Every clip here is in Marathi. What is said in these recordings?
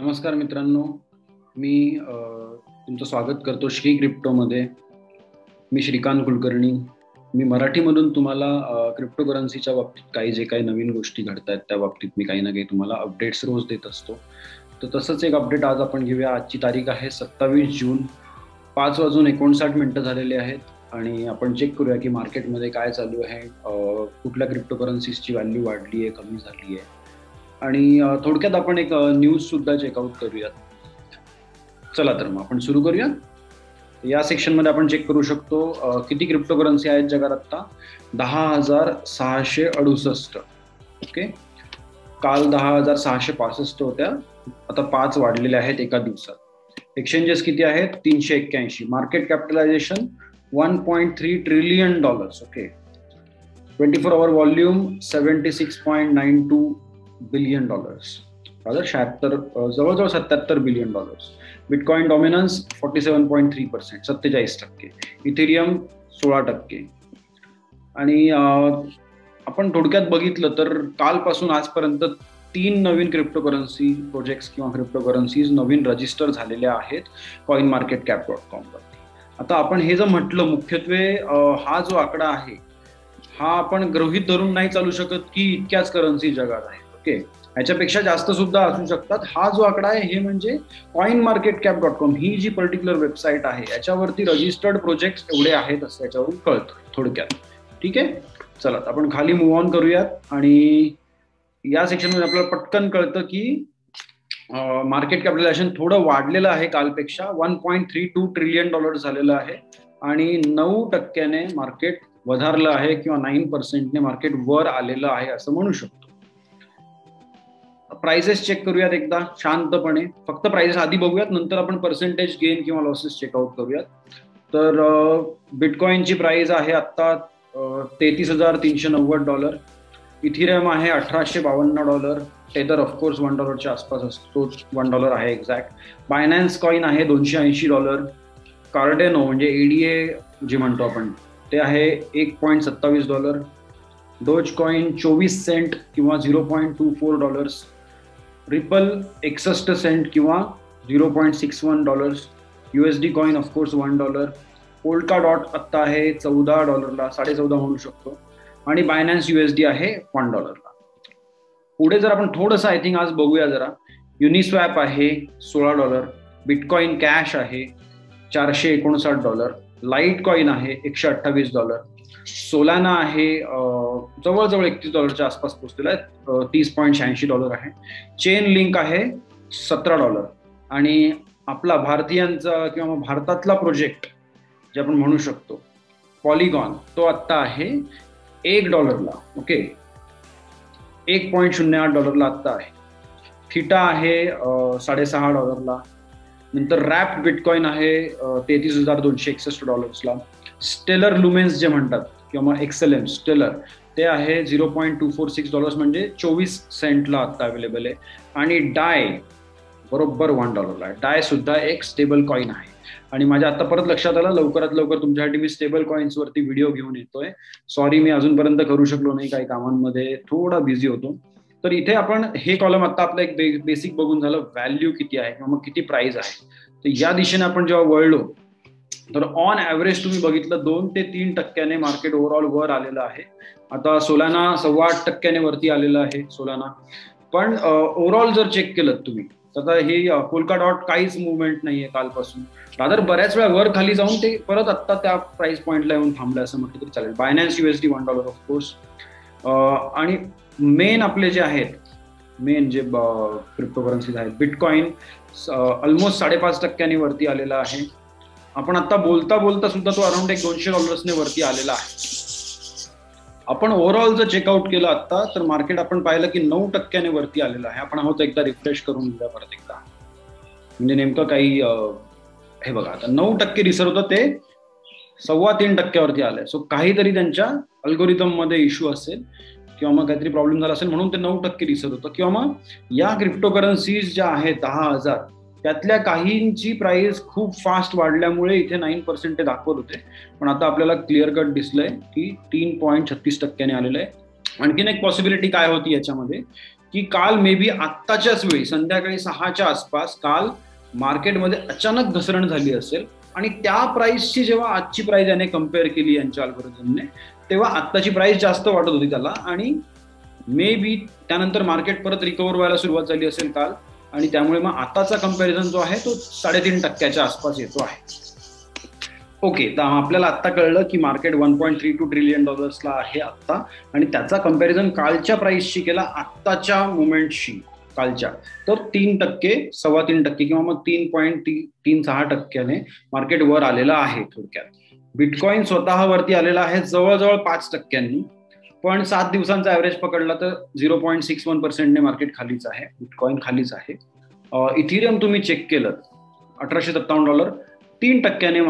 नमस्कार मित्रांनो, मी तुमचं स्वागत करतो श्री क्रिप्टोमध्ये. मी श्रीकांत कुलकर्णी. मी मराठीमधून तुम्हाला क्रिप्टोकरन्सीच्या बाबतीत काही नवीन गोष्टी घडत आहेत त्या बाबतीत मी काही ना काही तुम्हाला अपडेट्स रोज देत असतो. तर तसंच एक अपडेट आज आपण घेऊया. आजची तारीख आहे 27 जून, 5:59 झालेले आहेत आणि आपण चेक करूया की मार्केटमध्ये काय चालू आहे, कुठल्या क्रिप्टोकरन्सीजची व्हॅल्यू वाढली आहे, कमी झाली आहे आणि थोडक्यात आपण एक न्यूज सुद्धा चेकआउट करूयात. चला तर मग आपण सुरू करूया. या सेक्शनमध्ये आपण चेक करू शकतो किती क्रिप्टोकरन्सी आहेत जगात आता. 10,668. ओके, काल 10,665 होत्या, आता 5 वाढलेल्या आहेत एका दिवसात. एक्सचेंजेस किती आहेत? 381. Market capitalisation $1.3 trillion. ओके, 24 आवर व्हॉल्यूम $76.92 बिलियन. जवळजवळ $77 बिलियन. Bitcoin dominance 47.3%, 47%. इथेरियम 16%. आणि आपण थोडक्यात बघितलं तर कालपासून आजपर्यंत 3 नवीन क्रिप्टोकरन्सी प्रोजेक्ट्स किंवा क्रिप्टोकरन्सीज नवीन रजिस्टर झालेल्या आहेत coinmarketcap.com वरती. आता आपण हे जर म्हटलं, मुख्यत्वे हा जो आकडा आहे हा आपण गृहीत धरून नाही चालू शकत की इतक्याच करन्सी जगात आहेत. ओके, ह्याच्यापेक्षा जास्त सुद्धा असू शकतात. हा जो आकडा आहे हे म्हणजे coinmarketcap.com ही जी पर्टिक्युलर वेबसाईट आहे याच्यावरती रजिस्टर्ड प्रोजेक्ट एवढे आहेत असं याच्यावरून कळतं थोडक्यात. ठीक आहे, चला आपण खाली मूव्ह ऑन करूयात आणि या सेक्शनमध्ये आपल्याला पटकन कळतं की मार्केट कॅपिटलायझेशन थोडं वाढलेलं आहे कालपेक्षा. $1.32 ट्रिलियन झालेलं आहे आणि 9% मार्केट वधारलं आहे किंवा 9% मार्केट वर आलेलं आहे असं म्हणू शकतो. प्राइसेस चेक करूयात एकदा शांतपणे. फक्त प्राइसेस आधी बघूयात, नंतर आपण पर्सेंटेज गेन किंवा लॉसेस चेकआउट करूयात. तर बिटकॉइनची प्राइस आहे आता $33,390. इथिरियम आहे $1,852. टेदर ऑफकोर्स $1 आसपास असतो, $1 आहे एक्झॅक्ट. बायनान्स कॉइन आहे $280. कार्डेनो म्हणजे ADA जे म्हणतो आपण ते आहे $1.27. डोज कॉइन 24 सेंट किंवा $0.24. रिपल 61 सेंट किंवा $0.61. USD coin of course $1. Polka dot आत्ता आहे $14, 14.5 म्हणू शकतो. आणि बायनान्स USD आहे $1. पुढे जर आपण थोडंसं आय थिंक आज बघूया जरा. युनिस्वॅप आहे $16. बिटकॉइन कॅश आहे $459. लाईट कॉइन आहे $128. सोलाना आहे जवळजवळ $31 आसपास पोहोचलेला आहे, $30.86 आहे. चेन लिंक आहे $17. आणि आपला भारतीयांचा किंवा भारतातला प्रोजेक्ट जे आपण म्हणू शकतो पॉलिगॉन, तो आत्ता आहे $1. ओके, $1.08 आत्ता आहे. थिटा आहे $6.5. नंतर रॅप्ड बिटकॉइन आहे $33,261. स्टेलर लुमेन्स जे म्हणतात किंवा XLM स्टेलर, ते आहे $0.246 म्हणजे 24 सेंटला आता अवेलेबल आहे. आणि डाय बरोबर $1 आहे. डाय सुद्धा एक स्टेबल कॉइन आहे. आणि माझ्या आता परत लक्षात आलं, लवकरात लवकर तुमच्यासाठी मी स्टेबल कॉइन्स वरती व्हिडिओ घेऊन येतोय. सॉरी, मी अजूनपर्यंत करू शकलो नाही, काही कामांमध्ये थोडा बिझी होतो. तर इथे आपण हे कॉलम आता आपलं एक बेसिक बघून झालं, व्हॅल्यू किती आहे किंवा मग किती प्राइस आहे. तर या दिशेने आपण जेव्हा वळलो तर ऑन ॲव्हरेज तुम्ही बघितलं 2 ते 3% मार्केट ओव्हरऑल वर आलेलं आहे. आता सोलाना 8.25% वरती आलेलं आहे सोलाना. पण ओव्हरऑल जर चेक केलं तुम्ही तर हे पोल्का डॉट काहीच मुवमेंट नाहीये कालपासून. रादर बऱ्याच वेळा वर खाली जाऊन ते परत आत्ता त्या प्राइस पॉइंटला येऊन थांबलं असं म्हटलं तरी चालेल. बायनान्स USD $1 ऑफकोर्स. आणि मेन आपले जे आहेत, मेन जे क्रिप्टोकरन्सीज आहेत, बिटकॉइन ऑलमोस्ट 5.5% वरती आलेला आहे. आपण आता बोलता सुद्धा तो अराउंड $200 वरती आलेला आहे. आपण ओव्हरऑल जर चेकआउट केलं आता तर मार्केट आपण पाहिलं की 9% वरती आलेलं आहे. आपण आहोत एकदा रिफ्रेश करून घेऊया परत एकदा, म्हणजे नेमकं काही हे बघा, आता 9% दिसत होतं ते 3.25% वरती आलंय. सो काहीतरी त्यांच्या अल्गोरिदम मध्ये इश्यू असेल किंवा मग काहीतरी प्रॉब्लेम झाला असेल म्हणून ते 9% दिसत होतं. किंवा मग या क्रिप्टोकरन्सीज ज्या आहेत 10,000 त्यातल्या काहींची प्राइस खूप फास्ट वाढल्यामुळे इथे 9% ते दाखवत होते. पण आता आपल्याला क्लिअर कट दिसलंय की 3.36% आलेलं आहे. आणखीन एक पॉसिबिलिटी काय होती याच्यामध्ये की काल मे बी आत्ताच्याच वेळी संध्याकाळी 6च्या आसपास काल मार्केटमध्ये अचानक घसरण झाली असेल आणि त्या प्राइसची जेव्हा आजची प्राइस याने कम्पेअर केली यांच्या अल्गोरिथमने, तेव्हा आत्ताची प्राइस जास्त वाटत होती त्याला आणि मे बी त्यानंतर मार्केट परत रिकव्हर व्हायला सुरुवात झाली असेल काल आणि त्यामुळे मग आताचा कम्पॅरिझन जो आहे तो 3.5% आसपास येतो आहे. ओके, तर आपल्याला आता कळलं की मार्केट $1.32 ट्रिलियन आहे आता आणि त्याचा कम्पॅरिझन कालच्या प्राइसशी केला आत्ताच्या मुवमेंटशी कालच्या, तर 3%, 3.25% किंवा मग 3.36% मार्केट वर आलेलं आहे. थोडक्यात बिटकॉइन स्वतः वरती आलेला आहे जवळजवळ 5%, पण 7 दिवसांचा ऍव्हरेज पकडला तर 0.61% मार्केट खालीच आहे, बिटकॉइन खालीच आहे. इथिरियम तुम्ही चेक केलं $1857 3%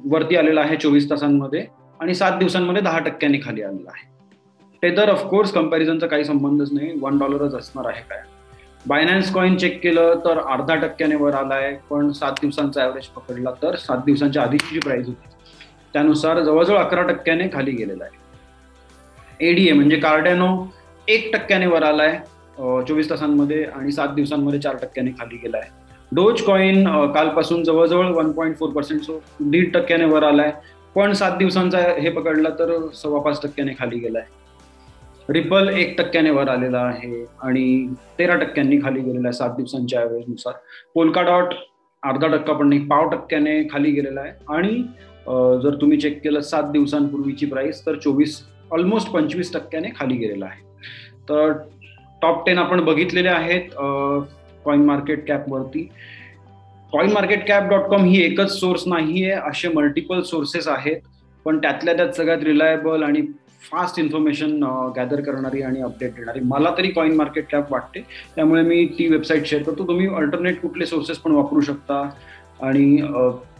वरती आलेला आहे 24 तासांमध्ये आणि 7 दिवसांमध्ये 10% खाली आलेला आहे. टेदर ऑफकोर्स कम्पॅरिझनचा काही संबंधच नाही, $1 असणार आहे काय. बायनान्स कॉइन चेक केलं तर 0.5% वर आलाय, पण 7 दिवसांचा ऍव्हरेज पकडला तर 7 दिवसांच्या आधीची जी प्राइस होती त्यानुसार जवळजवळ 11% खाली गेलेला आहे. एडीए म्हणजे कार्डॅनो 1% वर आलाय 24 तासांमध्ये आणि 7 दिवसांमध्ये 4% खाली गेलाय. डोज कॉइन कालपासून जवळजवळ 1.4%, सो 1.5% वर आलाय, पण 7 दिवसांचा हे पकडला तर 5.25% खाली गेलाय. रिपल 1% वर आलेला आहे आणि 13% खाली गेलेला आहे 7 दिवसांच्या ऍव्हरेज नुसार. पोल्काडॉट 0.5% पण नाही, 0.5% खाली गेलेला आहे आणि जर तुम्ही चेक केलं 7 दिवसांपूर्वीची प्राइस तर ऑलमोस्ट 25% खाली गेलेला आहे. तर टॉप 10 आपण बघितलेले आहेत कॉइन मार्केट कॅप वरती. coinmarketcap.com ही एकच सोर्स नाहीये, असे मल्टिपल सोर्सेस आहेत, पण त्यातल्या त्यात सगळ्यात रिलायबल आणि फास्ट इन्फॉर्मेशन गॅदर करणारी आणि अपडेट देणारी मला तरी कॉइन मार्केट कॅप वाटते, त्यामुळे मी ती वेबसाईट शेअर करतो. तुम्ही अल्टरनेट कुठले सोर्सेस पण वापरू शकता. आणि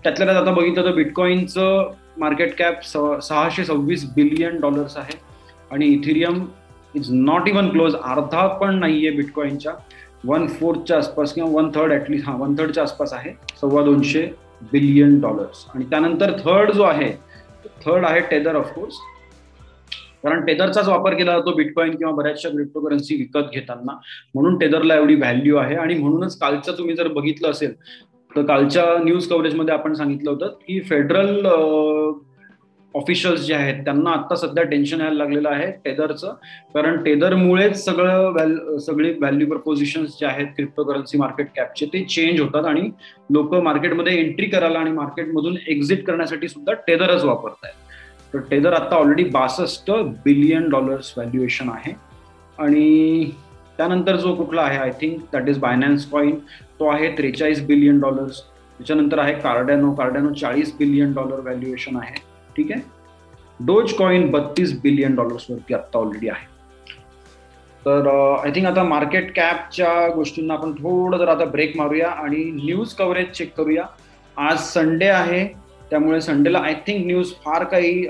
त्यातल्या त्यात आता बघितलं तर बिटकॉइनचं मार्केट कॅप $626 बिलियन आहे आणि Ethereum is not even close, अर्धा पण नाहीये बिटकॉइनच्या, 1/4च्या आसपास किंवा 1/3 ऍटलीस्ट, 1/3च्या आसपास आहे, $250 बिलियन. आणि त्यानंतर थर्ड जो आहे टेदर ऑफकोर्स, कारण टेदरचाच वापर केला जातो बिटकॉइन किंवा बऱ्याचशा क्रिप्टोकरन्सी विकत घेताना, म्हणून टेदरला एवढी व्हॅल्यू आहे. आणि म्हणूनच कालचं तुम्ही जर बघितलं असेल तर कालच्या न्यूज कव्हरेजमध्ये आपण सांगितलं होतं की फेडरल ऑफिशियल्स जे आहेत त्यांना आता सध्या टेन्शन यायला लागलेलं आहे टेदरचं, कारण टेदरमुळेच सगळे व्हॅल्यू प्रपोजिशन्स जे आहेत क्रिप्टोकरन्सी मार्केट कॅपचे ते चेंज होतात आणि लोक मार्केटमध्ये एंट्री करायला आणि मार्केटमधून एक्झिट करण्यासाठी सुद्धा टेदरच वापरतायत. तर टेदर आता ऑलरेडी $62 बिलियन व्हॅल्युएशन आहे. आणि त्यानंतर जो कुठला आहे, I think that is Binance coin, तो आहे $43 बिलियन. त्याच्यानंतर आहे कार्डॅनो $40 बिलियन व्हॅल्युएशन आहे. ठीक आहे. डोज कॉइन $32 बिलियन वरती आता ऑलरेडी आहे. तर आय थिंक आता मार्केट कॅपच्या गोष्टींना आपण थोडं जर आता ब्रेक मारूया आणि न्यूज कव्हरेज चेक करूया. आज संडे आहे, त्यामुळे संडेला आय थिंक न्यूज फार काही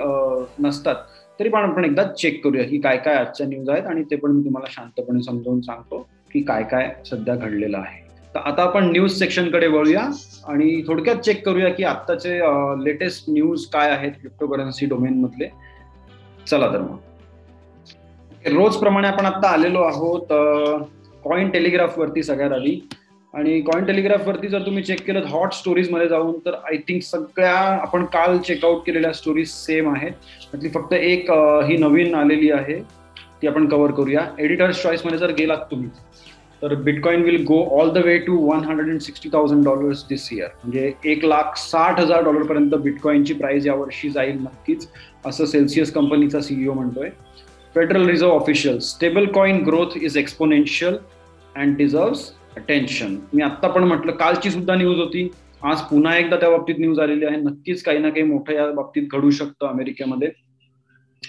नसतात, तरी पण आपण एकदा चेक करूया की काय काय आजच्या न्यूज आहेत आणि ते पण मी तुम्हाला शांतपणे समजावून सांगतो की काय काय सध्या घडलेलं आहे. तर आता आपण न्यूज सेक्शनकडे वळूया आणि थोडक्यात चेक करूया की आत्ताचे लेटेस्ट न्यूज काय आहेत क्रिप्टोकरन्सी डोमेन मधले. चला तर मग रोजप्रमाणे आपण आता आलेलो आहोत कॉइन टेलिग्राफ वरती सगळ्यात आधी. आणि कॉइन टेलिग्राफ वरती जर तुम्ही चेक केलं हॉट स्टोरीज मध्ये जाऊन तर आय थिंक सगळ्या आपण काल चेकआउट केलेल्या स्टोरीज सेम आहेत, त्यातली फक्त एक ही नवीन आलेली आहे ती आपण कव्हर करूया. एडिटर्स चॉईस मध्ये जर गेलात तुम्ही तर bitcoin will go all the way to $160,000 this year, म्हणजे $1,60,000 पर्यंत बिटकॉइनची प्राइस यावर्षी जाईल नक्कीच, असं सेल्सियस कंपनीचा सीईओ म्हणतोय. Federal Reserve official, stable coin growth is exponential and deserves attention. मी आता पण म्हटलं, कालची सुद्धा न्यूज होती, आज पुन्हा एकदा त्या बाबतीत न्यूज आलेली आहे. नक्कीच काही ना काही मोठं या बाबतीत घडू शकतं अमेरिकेमध्ये.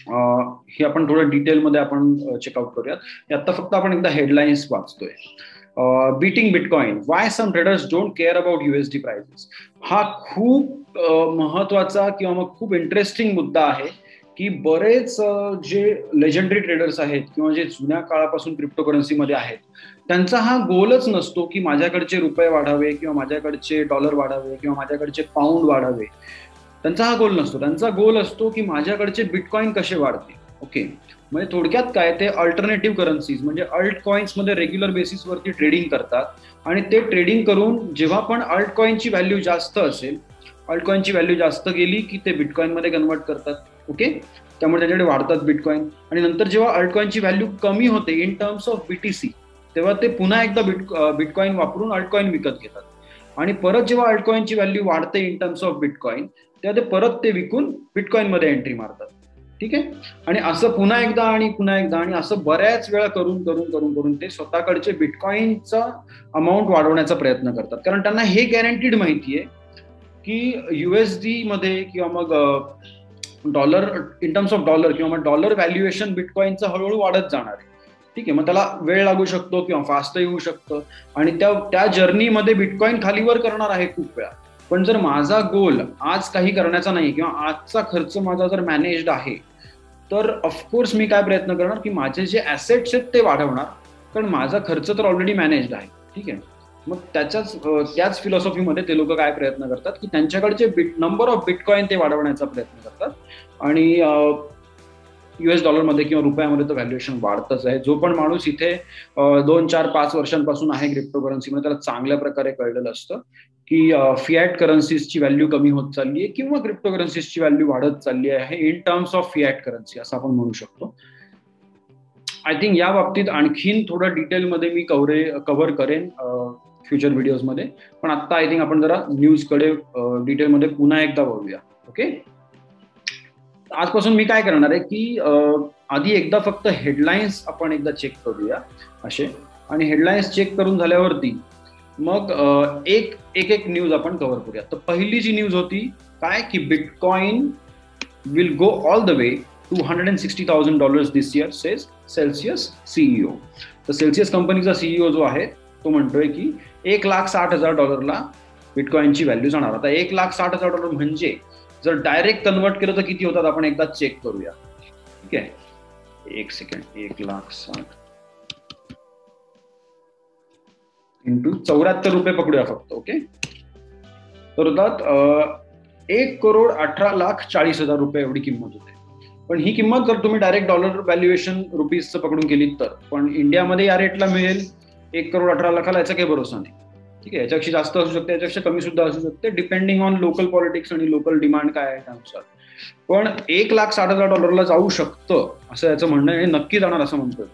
हे आपण थोडं डिटेलमध्ये आपण चेकआउट करूयात. आता फक्त आपण एकदा हेडलाईन्स वाचतोय. Beating bitcoin, why some traders don't care about USD prices. हा खूप महत्वाचा किंवा मग खूप इंटरेस्टिंग मुद्दा आहे की बरेच जे लेजंडरी ट्रेडर्स आहेत किंवा जे जुन्या काळापासून क्रिप्टोकरन्सीमध्ये आहेत त्यांचा हा गोलच नसतो की माझ्याकडचे रुपये वाढावे किंवा माझ्याकडचे डॉलर वाढावे किंवा माझ्याकडचे पाऊंड वाढावे. त्यांचा हा गोल नसतो. त्यांचा गोल असतो की माझ्याकडचे बिटकॉइन कसे वाढतील. ओके, म्हणजे थोडक्यात काय, ते अल्टरनेटिव्ह करन्सीज म्हणजे अल्ट कॉइन्स मध्ये रेग्युलर बेसिसवरती ट्रेडिंग करतात आणि ते ट्रेडिंग करून जेव्हा पण अल्ट कॉइनची व्हॅल्यू जास्त असेल, अल्ट कॉइनची व्हॅल्यू जास्त गेली की ते बिटकॉइन मध्ये कन्वर्ट करतात. ओके, त्यामुळे त्याच्याकडे वाढतात बिटकॉइन. आणि नंतर जेव्हा अल्ट कॉइनची व्हॅल्यू कमी होते इन टर्म्स ऑफ बीटीसी, तेव्हा ते पुन्हा एकदा बिटकॉइन वापरून अल्ट कॉइन विकत घेतात. आणि परत जेव्हा अल्ट कॉइनची व्हॅल्यू वाढते इन टर्म्स ऑफ बिटकॉइन, तेव्हा ते परत ते विकून बिटकॉइन मध्ये एंट्री मारतात. ठीक आहे, आणि असं पुन्हा एकदा आणि पुन्हा एकदा आणि असं बऱ्याच वेळा करून करून करून करून ते स्वतःकडचे बिटकॉइनचा अमाऊंट वाढवण्याचा प्रयत्न करतात. कारण त्यांना हे गॅरंटीड माहितीये की युएसडी मध्ये किंवा मग dollar, in terms of dollar किंवा मग डॉलर व्हॅल्युएशन बिटकॉइनचं हळूहळू वाढत जाणार आहे. ठीक आहे, मग त्याला वेळ लागू शकतो किंवा फास्ट येऊ शकतं आणि त्या जर्नीमध्ये बिटकॉइन खालीवर करणार आहे खूप वेळा. पण जर माझा गोल आज काही करण्याचा नाही किंवा आजचा खर्च माझा जर मॅनेज्ड आहे, तर ऑफकोर्स मी काय प्रयत्न करणार की माझे जे ऍसेट्स आहेत ते वाढवणार, कारण माझा खर्च तर ऑलरेडी मॅनेज्ड आहे. ठीक आहे, मग त्याच फिलॉसॉफीमध्ये ते लोक काय प्रयत्न करतात की त्यांच्याकडचे नंबर ऑफ बिटकॉइन ते वाढवण्याचा प्रयत्न करतात. आणि US डॉलरमध्ये किंवा रुपयामध्ये तर व्हॅल्युएशन वाढतच आहे. जो पण माणूस इथे 2, 4, 5 वर्षांपासून आहे क्रिप्टोकरन्सीमध्ये, त्याला चांगल्या प्रकारे कळलेलं असतं की फियाट करन्सीजची व्हॅल्यू कमी होत चालली आहे किंवा क्रिप्टोकरन्सीजची व्हॅल्यू वाढत चालली आहे in terms of Fiat currency, असं आपण म्हणू शकतो. आय थिंक या बाबतीत आणखीन थोडं डिटेलमध्ये मी कव्हर करेन फ्युचर व्हिडिओजमध्ये, पण आता आय थिंक आपण जरा न्यूजकडे डिटेलमध्ये पुन्हा एकदा बघूया. ओके, आजपासून मी काय करणार आहे की आधी एकदा फक्त हेडलाईन्स आपण एकदा चेक करूया असे, आणि हेडलाईन्स चेक करून झाल्यावरती मग एक न्यूज आपण कव्हर करूया. तर पहिली जी न्यूज होती काय की bitcoin will go all the way to $160,000 this year, says Celsius CEO. तर सेल्सियस कंपनीचा सीईओ जो आहे तो म्हणतोय की $1,60,000 बिटकॉइनची व्हॅल्यू जाणार. आता $1,60,000 म्हणजे जर डायरेक्ट कन्वर्ट केलं तर किती होतात आपण एकदा चेक करूया. ठीक आहे, एक सेकंड, 1,60,000 इंटू 74 रुपये पकडूया फक्त. ओके, तर होतात 1,18,40,000 रुपये एवढी किंमत होते. पण ही किंमत जर तुम्ही डायरेक्ट डॉलर व्हॅल्युएशन रुपीजचं पकडून केलीत तर, पण इंडियामध्ये या रेटला मिळेल 1,18,00,000 याचा काही भरोसा नाही. ठीक आहे, याच्यापेक्षा जास्त असू शकते, याच्यापेक्षा कमी सुद्धा असू शकते, डिपेंडिंग ऑन लोकल पॉलिटिक्स आणि लोकल डिमांड काय आहे त्यानुसार. पण $1,60,000 जाऊ शकतं असं याचं म्हणणं आहे, नक्की जाणार असं म्हणतोय.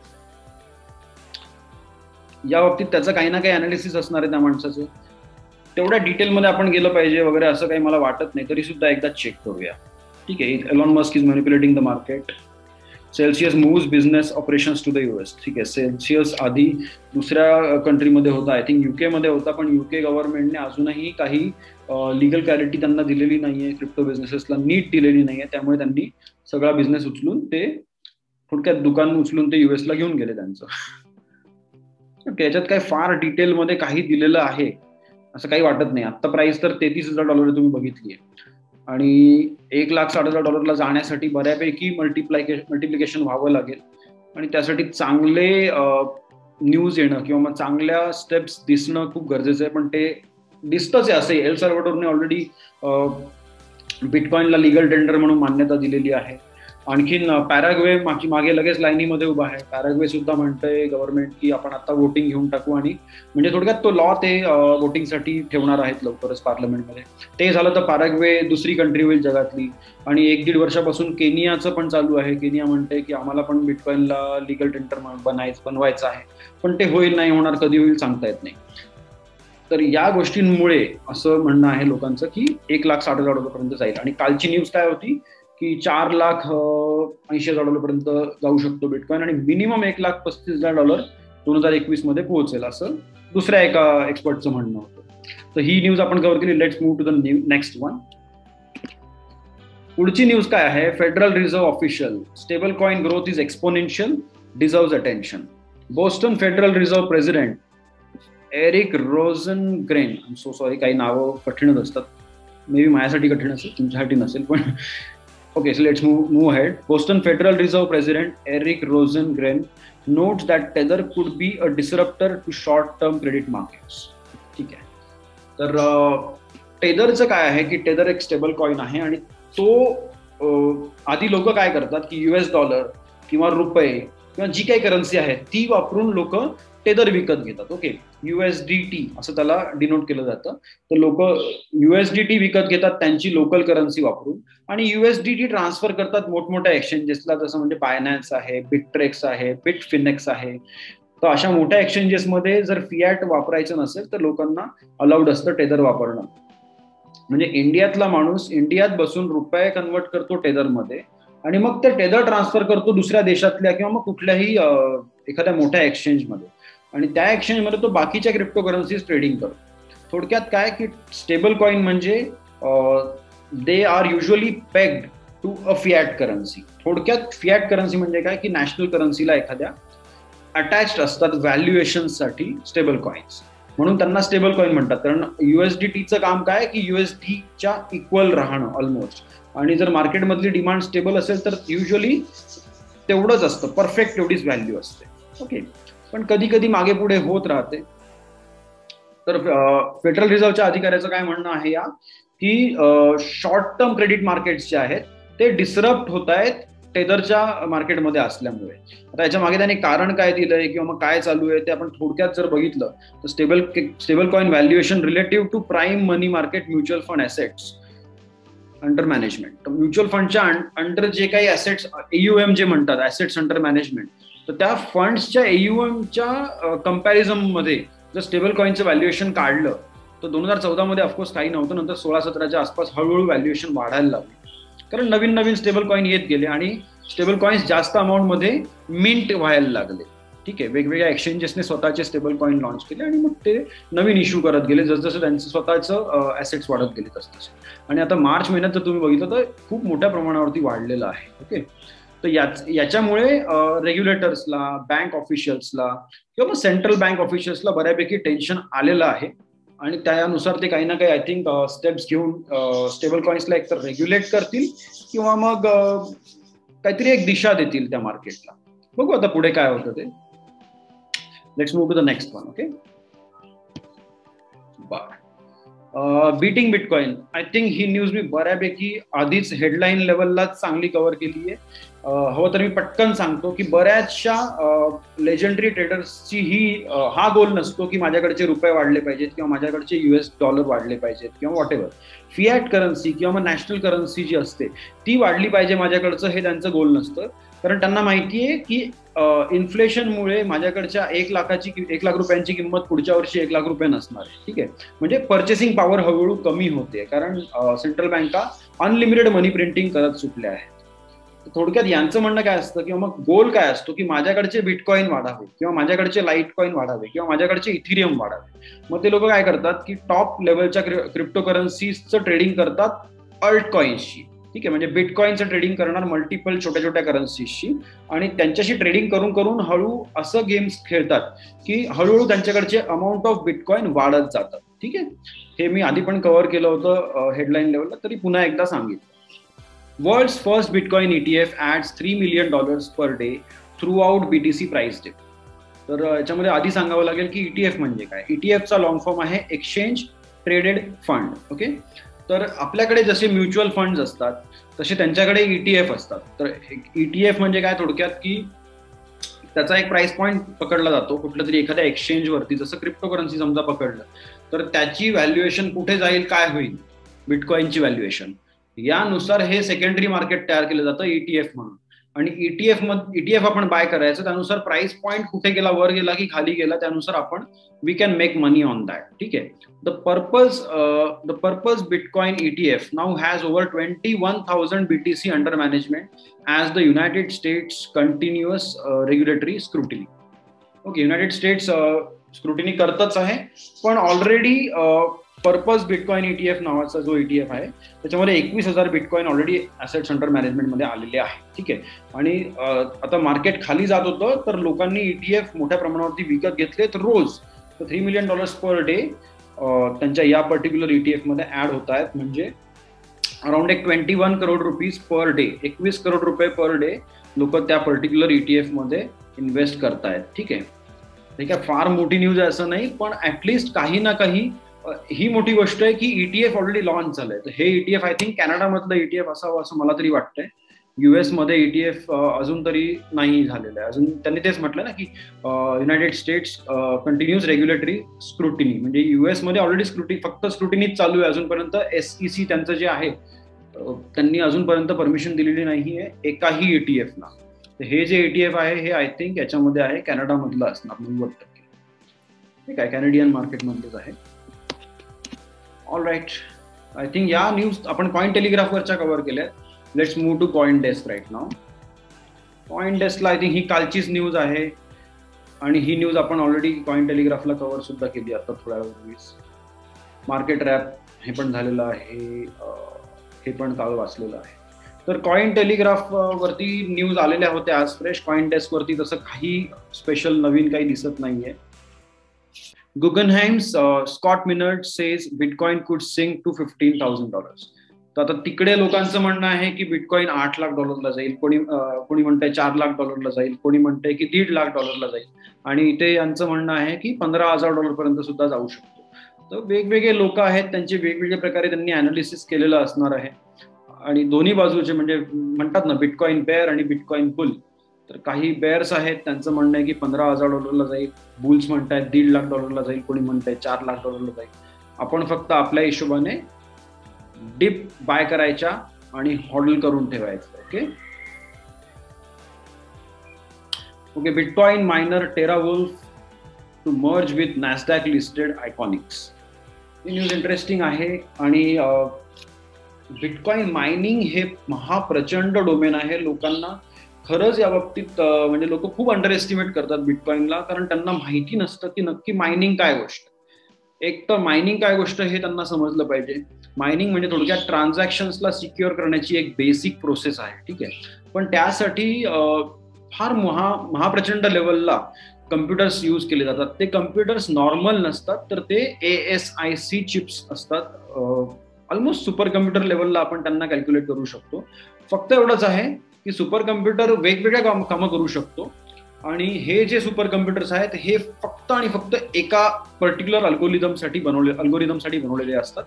या बाबतीत त्याचं काही ना काही अनालिसिस असणार आहे त्या माणसाचं, तेवढ्या डिटेलमध्ये आपण गेलं पाहिजे वगैरे असं काही मला वाटत नाही, तरी सुद्धा एकदा चेक करूया. ठीक आहे, Elon Musk is manipulating the market, Celsius moves business operations to the US. ठीक आहे, सेल्सियस आधी दुसऱ्या कंट्रीमध्ये होता, आय थिंक UK मध्ये होता, पण UK गव्हर्नमेंटने अजूनही काही लिगल क्लॅरिटी त्यांना दिलेली नाहीये, क्रिप्टो बिझनेसेसला नीट दिलेली नाहीये, त्यामुळे त्यांनी सगळा बिझनेस उचलून ते थोडक्यात दुकान उचलून ते US ला घेऊन गेले त्यांचं. त्याच्यात काय फार डिटेलमध्ये काही दिलेलं आहे असं काही वाटत नाही. आता प्राइस तर $33,000 तुम्ही बघितली आहे, आणि $1,60,000 जाण्यासाठी बऱ्यापैकी मल्टिप्लिकेशन व्हावं लागेल, आणि त्यासाठी चांगले न्यूज येणं किंवा मग चांगल्या स्टेप्स दिसणं खूप गरजेचं आहे. पण ते दिसतंच आहे. असं एल साल्वाडोरने ऑलरेडी बिटकॉइनला लिगल टेंडर म्हणून मान्यता दिलेली आहे. आणखीन पॅराग्वे मागे लगेच लाईनीमध्ये उभा आहे. पॅराग्वे सुद्धा म्हणतंय गव्हर्नमेंट की आपण आता वोटिंग घेऊन टाकू, आणि म्हणजे थोडक्यात तो लॉ ते वोटिंगसाठी ठेवणार आहेत लवकरच पार्लमेंटमध्ये. ते झालं तर पॅराग्वे दुसरी कंट्री होईल जगातली. आणि 1-1.5 वर्षापासून केनियाचं पण चालू आहे. केनिया म्हणते की आम्हाला पण बिटकॉइनला लिगल टेंडर बनवायचं आहे, पण ते होईल नाही होणार, कधी होईल सांगता येत नाही. तर या गोष्टींमुळे असं म्हणणं आहे लोकांचं की $1,60,000 पर्यंत जाईल. आणि कालची न्यूज काय होती की $4,80,000 पर्यंत जाऊ शकतो बिटकॉइन, आणि मिनिमम $1,35,000 2021 मध्ये पोहोचेल असं दुसऱ्या एका एक्सपर्टचं म्हणणं होतं. तर ही न्यूज आपण कव्हर केली. Let's move to the next one. पुढची न्यूज काय आहे? Federal Reserve official, stable coin growth is exponential, deserves attention. Boston Federal Reserve president Eric Rosengren, I am so sorry, काही नावं कठीणच असतात, मे बी माझ्यासाठी कठीण असेल, तुमच्यासाठी नसेल, पण okay, so let's move ahead. Boston Federal Reserve President Eric Rosengren notes that Tether could be a disruptor to short-term credit markets. ठीक आहे, तर टेदरचं काय आहे की टेदर एक स्टेबल कॉइन आहे, आणि तो आधी लोक काय करतात की US डॉलर किंवा रुपये किंवा जी काही करन्सी आहे ती वापरून लोक टेदर विकत घेतात. ओके, USDT असं त्याला डिनोट केलं जातं. तर लोक USDT विकत घेतात त्यांची लोकल करन्सी वापरून आणि USDT ट्रान्सफर करतात मोठमोठ्या एक्सचेंजेसला, जसं म्हणजे बायनान्स आहे, बिटट्रेक्स आहे, बिटफिनेक्स आहे. तर अशा मोठ्या एक्सचेंजेसमध्ये जर फियाट वापरायचं नसेल तर लोकांना अलाउड असतं टेदर वापरणं. म्हणजे इंडियातला माणूस इंडियात बसून रुपये कन्वर्ट करतो टेदरमध्ये आणि मग ते टेदर ट्रान्सफर करतो दुसऱ्या देशातल्या किंवा मग कुठल्याही एखाद्या मोठ्या एक्सचेंजमध्ये आणि त्या एक्सचेंजमध्ये तो बाकीच्या क्रिप्टो करन्सीज ट्रेडिंग करतो. थोडक्यात काय की स्टेबल कॉइन म्हणजे they are usually pegged to a fiat currency. थोडक्यात फियाट करन्सी म्हणजे काय की नॅशनल करन्सीला एखाद्या अटॅच्ड असतात व्हॅल्युएशनसाठी स्टेबल कॉइन्स, म्हणून त्यांना स्टेबल कॉइन म्हणतात. कारण USDTचं काम काय की USDच्या इक्वल राहणं ऑलमोस्ट, आणि जर मार्केटमधली डिमांड स्टेबल असेल तर युजली तेवढंच असतं, परफेक्ट एवढीच व्हॅल्यू असते. ओके, पण कधी कधी मागे पुढे होत राहते. तर फेडरल रिझर्व्हच्या अधिकाऱ्याचं काय म्हणणं आहे या की शॉर्ट टर्म क्रेडिट मार्केट्स जे आहेत ते डिसरप्ट होत आहेत टेदरच्या मार्केटमध्ये असल्यामुळे. आता याच्या मागे त्याने कारण काय दिलंय किंवा मग काय चालू आहे ते आपण थोडक्यात जर बघितलं तर stable coin valuation relative to prime money market mutual fund assets under management. तर म्युच्युअल फंडच्या अंडर जे काही ऍसेट्स AUM जे म्हणतात ऍसेट्स अंडर मॅनेजमेंट, तर त्या फंड्सच्या AUMच्या कम्पॅरिझन मध्ये जर स्टेबल कॉइनचं व्हॅल्युएशन काढलं तर 2014 मध्ये ऑफकोर्स काही नव्हतं, नंतर 16-17च्या आसपास हळूहळू व्हॅल्युएशन वाढायला लागली कारण नवीन नवीन स्टेबल कॉइन येत गेले आणि स्टेबल कॉइन्स जास्त अमाऊंटमध्ये मिंट व्हायला लागले. ठीक आहे, वेगवेगळ्या एक्सचेंजेसने स्वतःचे स्टेबल कॉइन लॉन्च केले आणि मग ते नवीन इश्यू करत गेले जसं त्यांचं स्वतःचं ऍसेट्स वाढत गेले तसं. आणि आता मार्च महिन्यात जर तुम्ही बघितलं तर खूप मोठ्या प्रमाणावरती वाढलेलं आहे. ओके, तर याच्यामुळे रेग्युलेटर्सला, बँक ऑफिशियल्सला किंवा मग सेंट्रल बँक ऑफिशियल्सला बऱ्यापैकी टेन्शन आलेलं आहे आणि त्यानुसार ते काही ना काही आय थिंक स्टेप्स घेऊन स्टेबल कॉइन्सला एकतर रेग्युलेट करतील किंवा मग काहीतरी एक दिशा देतील त्या मार्केटला. बघू आता पुढे काय होतं ते. Let's move to the next one. Okay, beating bitcoin. I think ही न्यूज मी बऱ्यापैकी आधीच हेडलाईन लेवललाच चांगली कव्हर केली आहे. हवं तर मी पटकन सांगतो की बऱ्याचशा लेजंडरी ट्रेडर्सची हा गोल नसतो की माझ्याकडचे रुपये वाढले पाहिजेत किंवा माझ्याकडचे US डॉलर वाढले पाहिजेत किंवा व्हॉट एव्हर. फियाट करन्सी किंवा मग नॅशनल करन्सी जी असते ती वाढली पाहिजे माझ्याकडचं, हे त्यांचं गोल नसतं. कारण त्यांना माहिती आहे की इन्फ्लेशनमुळे माझ्याकडच्या 1 लाख रुपयांची किंमत पुढच्या वर्षी 1 लाख रुपये नसणार आहे. ठीक आहे, म्हणजे पर्चेसिंग पॉवर हळूहळू कमी होते कारण सेंट्रल बँका अनलिमिटेड मनी प्रिंटिंग करत सुटल्या आहेत. थोडक्यात यांचं म्हणणं काय असतं किंवा मग गोल काय असतो की माझ्याकडचे बिटकॉइन वाढावे किंवा माझ्याकडचे लाईट कॉइन वाढावे किंवा माझ्याकडचे इथिरियम वाढावे. मग ते लोक काय करतात की टॉप लेवलच्या क्रिप्टो करन्सीजचं ट्रेडिंग करतात अल्ट कॉइन्सची. ठीक आहे, म्हणजे बिटकॉइनचं ट्रेडिंग करणार मल्टिपल छोट्या छोट्या करन्सीजची आणि त्यांच्याशी ट्रेडिंग करून करून हळू असं गेम्स खेळतात की हळूहळू त्यांच्याकडचे अमाऊंट ऑफ बिटकॉइन वाढत जातात. ठीक आहे, हे मी आधी पण कव्हर केलं होतं हेडलाईन लेवलला, तरी पुन्हा एकदा सांगितलं. World's first Bitcoin ETF adds $3 million per day throughout BTC price dip. तर याच्यामध्ये आधी सांगावं लागेल की ETF म्हणजे काय. ETFचा लॉंग फॉर्म आहे एक्सचेंज ट्रेडेड फंड. ओके, तर आपल्याकडे जसे म्युच्युअल फंड्स असतात तसे त्यांच्याकडे ETF असतात. तर ETF म्हणजे काय थोडक्यात की त्याचा एक प्राइस पॉईंट पकडला जातो कुठल्या तरी एखाद्या एक्सचेंजवरती, जसं क्रिप्टो करन्सी समजा पकडलं तर त्याची व्हॅल्युएशन कुठे जाईल, काय होईल, बिटकॉइनची व्हॅल्युएशन, यानुसार हे सेकंडरी मार्केट तयार केलं जातं ETF म्हणून. आणि ETF आपण बाय करायचं, त्यानुसार प्राइस पॉईंट कुठे गेला, वर गेला की खाली गेला, त्यानुसार आपण we can make money on that. ठीक आहे, the Purpose bitcoin ETF now has over 21,000 BTC under management as the United States continuous regulatory scrutiny. Okay, United States scrutiny करतच आहे, पण ऑलरेडी पर्पज बिटकॉइन ETF नावाचा जो ETF आहे त्याच्यामध्ये 21,000 बिटकॉइन ऑलरेडी ऍसेट्स अंडर मॅनेजमेंटमध्ये आलेले आहे. ठीक आहे, आणि आता मार्केट खाली जात होतं तर लोकांनी ETF मोठ्या प्रमाणावरती विकत घेतले. तर रोज $3 million पर डे त्यांच्या या पर्टिक्युलर ETF मध्ये ऍड होत आहेत, म्हणजे around 21 crore rupees per day, 21 crore रुपये पर डे लोक त्या पर्टिक्युलर ETF मध्ये इन्व्हेस्ट करतायत. ठीक आहे, फार मोठी न्यूज आहे असं नाही, पण ऍटलिस्ट काही ना काही ही मोठी गोष्ट आहे की ETF ऑलरेडी लॉन्च झालंय. तर हे ETF आय थिंक कॅनडामधलं ETF असावं असं मला तरी वाटतंय. US मध्ये ETF अजून तरी नाही झालेलं आहे. अजून त्यांनी तेच म्हटलं ना की United states continues regulatory scrutiny, म्हणजे US मध्ये ऑलरेडी फक्त स्क्रुटिनीच चालू आहे अजूनपर्यंत. SEC त्यांचं जे आहे त्यांनी अजूनपर्यंत परमिशन दिलेली नाहीये एकाही ETF ला. हे जे ETF आहे हे आय थिंक याच्यामध्ये आहे कॅनडामधलं असणार 90%. ठीक आहे, कॅनेडियन मार्केटमधलेच आहे. ऑल राईट, आय थिंक या न्यूज आपण कॉइन टेलिग्राफवरच्या कव्हर केल्या. Let's move to CoinDesk right now. कॉइन डेस्कला आय थिंक ही कालचीच न्यूज आहे आणि ही न्यूज आपण ऑलरेडी कॉइन टेलिग्राफला कव्हर सुद्धा केली आता थोड्या वेळापूर्वीच. मार्केट रॅप हे पण झालेलं आहे, हे पण काल वाचलेलं आहे. तर कॉइन टेलिग्राफ वरती न्यूज आलेल्या होत्या आज फ्रेश. कॉइन डेस्क वरती तसं काही स्पेशल नवीन काही दिसत नाहीये. Guggenheim's Scott Minerd says Bitcoin could sink to $15,000. तर आता तिकडे लोकांचं म्हणणं आहे की बिटकॉइन $8 लाख जाईल, कोणी म्हणतंय $4 लाख जाईल, कोणी म्हणतंय की $1.5 लाख जाईल, आणि इथे यांचं म्हणणं आहे की $15,000 पर्यंत सुद्धा जाऊ शकतो. तर वेगवेगळे लोक आहेत, त्यांचे वेगवेगळ्या प्रकारे त्यांनी अनालिसिस केलेलं असणार आहे. आणि दोन्ही बाजूचे म्हणजे म्हणतात ना बिटकॉइन बेअर आणि बिटकॉइन बुल. तर काही बेअर्स आहेत, त्यांचं म्हणणं आहे की $15,000 जाईल, बुल्स म्हणतायत $1.5 लाख जाईल, कोणी म्हणताय $4 लाख जाईल. आपण फक्त आपल्या हिशोबाने डिप बाय करायच्या आणि हॉडल करून ठेवायचं. Okay, bitcoin miner TeraWulf to merge with Nasdaq listed Ikonics. ही न्यूज इंटरेस्टिंग आहे. आणि बिटकॉइन मायनिंग हे महाप्रचंड डोमेन आहे. लोकांना खरंच या बाबतीत म्हणजे लोक खूप अंडर एस्टिमेट करतात बिटकॉइनला, कारण त्यांना माहिती नसतं की नक्की मायनिंग काय गोष्ट. एक तर मायनिंग काय गोष्ट हे त्यांना समजलं पाहिजे. मायनिंग म्हणजे थोडक्यात ट्रान्झॅक्शन्सला सिक्युअर करण्याची एक बेसिक प्रोसेस आहे. ठीक आहे, पण त्यासाठी फार महाप्रचंड लेवलला कम्प्युटर्स यूज केले जातात. ते कम्प्युटर्स नॉर्मल नसतात, तर ते ASIC चिप्स असतात. ऑलमोस्ट सुपर कम्प्युटर लेवलला आपण त्यांना कॅल्क्युलेट करू शकतो. फक्त एवढंच आहे की सुपर कम्प्युटर वेगवेगळ्या कामं करू शकतो, आणि हे जे सुपर कम्प्युटर्स आहेत हे फक्त आणि फक्त एका पर्टिक्युलर अल्गोरिदमसाठी बनवलेले असतात.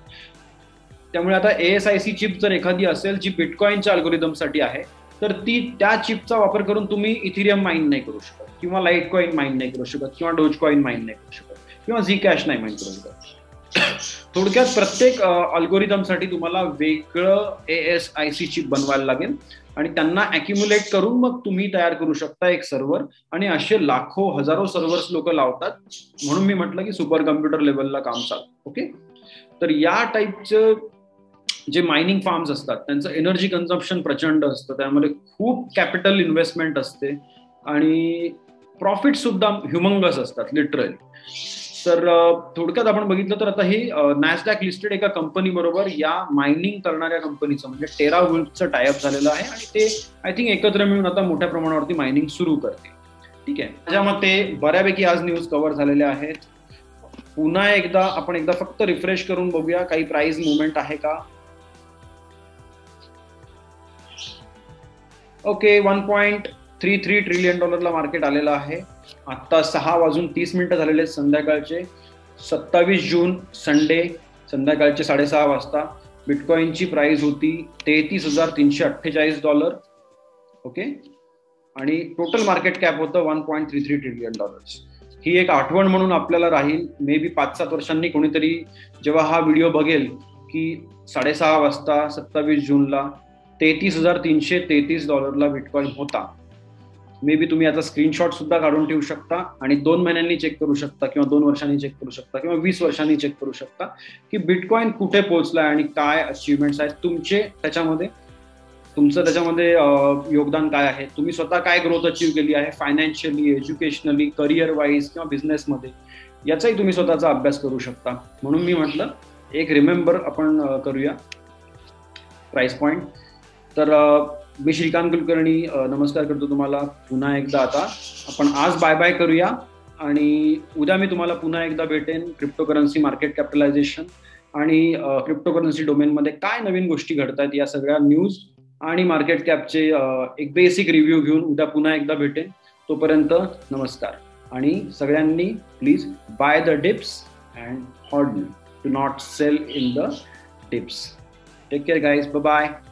त्यामुळे आता ASIC चिप जर एखादी असेल जी बिटकॉइनच्या अल्गोरिदमसाठी आहे, तर ती त्या चिपचा वापर करून तुम्ही इथिरियम माइन नाही करू शकत, किंवा लाईट कॉइन माइन नाही करू शकत, किंवा डोज कॉइन माइन नाही करू शकत, किंवा Zcash नाही माइन करू शकत. थोडक्यात प्रत्येक अल्गोरिदमसाठी तुम्हाला वेगळं ASIC चिप बनवायला लागेल, आणि त्यांना अॅक्युम्युलेट करून मग तुम्ही तयार करू शकता एक सर्व्हर. आणि असे लाखो हजारो सर्व्हर्स लोक लावतात, म्हणून मी म्हटलं की सुपर कम्प्युटर लेवलला काम चालतं. ओके, तर या टाईपचं जे मायनिंग फार्म्स असतात त्यांचं एनर्जी कन्झम्पशन प्रचंड असतं, त्यामध्ये खूप कॅपिटल इन्व्हेस्टमेंट असते, आणि प्रॉफिट सुद्धा ह्युमंगस असतात लिटरली. तर थोडक्यात आपण बघितलं तर आता हे नॅसडॅक लिस्टेड एका कंपनी बरोबर या मायनिंग करणाऱ्या कंपनीचं म्हणजे टेरावुल्फचं टायअप झालेलं आहे, आणि ते आय थिंक एकत्र मिळून आता मोठ्या प्रमाणावरती मायनिंग सुरू करते. ठीक आहे, माझ्या मते बऱ्यापैकी आज न्यूज कव्हर झालेल्या आहेत. पुन्हा एकदा आपण फक्त रिफ्रेश करून बघूया काही प्राइस मुवमेंट आहे का. ओके, $1.33 ट्रिलियन मार्केट आलेलं आहे. आता 6:30 झालेले संध्याकाळचे, 27 जून संडे संध्याकाळचे 6:30 वाजता. बिटकॉइनची प्राइस होती $33,348. ओके, आणि टोटल मार्केट कॅप होतं $1.33 ट्रिलियन. ही एक आठवण म्हणून आपल्याला राहील. मे बी 5-7 वर्षांनी कोणीतरी जेव्हा हा व्हिडिओ बघेल की 6:30 वाजता 27 जूनला $33,333 बिटकॉइन होता. मे बी तुम्ही आता स्क्रीनशॉट सुद्धा काढून ठेवू शकता, आणि 2 महिन्यांनी चेक करू शकता, किंवा 2 वर्षांनी चेक करू शकता, किंवा 20 वर्षांनी चेक करू शकता की बिटकॉइन कुठे पोहोचलाय आणि काय अचीवमेंट्स आहेत तुमचे त्याच्यामध्ये, तुमचं त्याच्यामध्ये योगदान काय आहे, तुम्ही स्वतः काय ग्रोथ अचीव केली आहे फायनान्शियली, एज्युकेशनली, करिअर वाईज किंवा बिझनेसमध्ये, याचाही तुम्ही स्वतःचा अभ्यास करू शकता. म्हणून मी म्हटलं एक रिमेंबर आपण करूया प्राइस पॉइंट. तर मी श्रीकांत कुलकर्णी नमस्कार करतो तुम्हाला पुन्हा एकदा. आता आपण आज बाय बाय करूया, आणि उद्या मी तुम्हाला पुन्हा एकदा भेटेन क्रिप्टोकरन्सी मार्केट कॅपिटलायझेशन आणि क्रिप्टोकरन्सी डोमेनमध्ये काय नवीन गोष्टी घडतात या सगळ्या न्यूज आणि मार्केट कॅपचे एक बेसिक रिव्ह्यू घेऊन उद्या पुन्हा एकदा भेटेन. तोपर्यंत नमस्कार, आणि सगळ्यांनी please by the dips and hold. Do not sell in the dips. Take care, guys. Bye bye.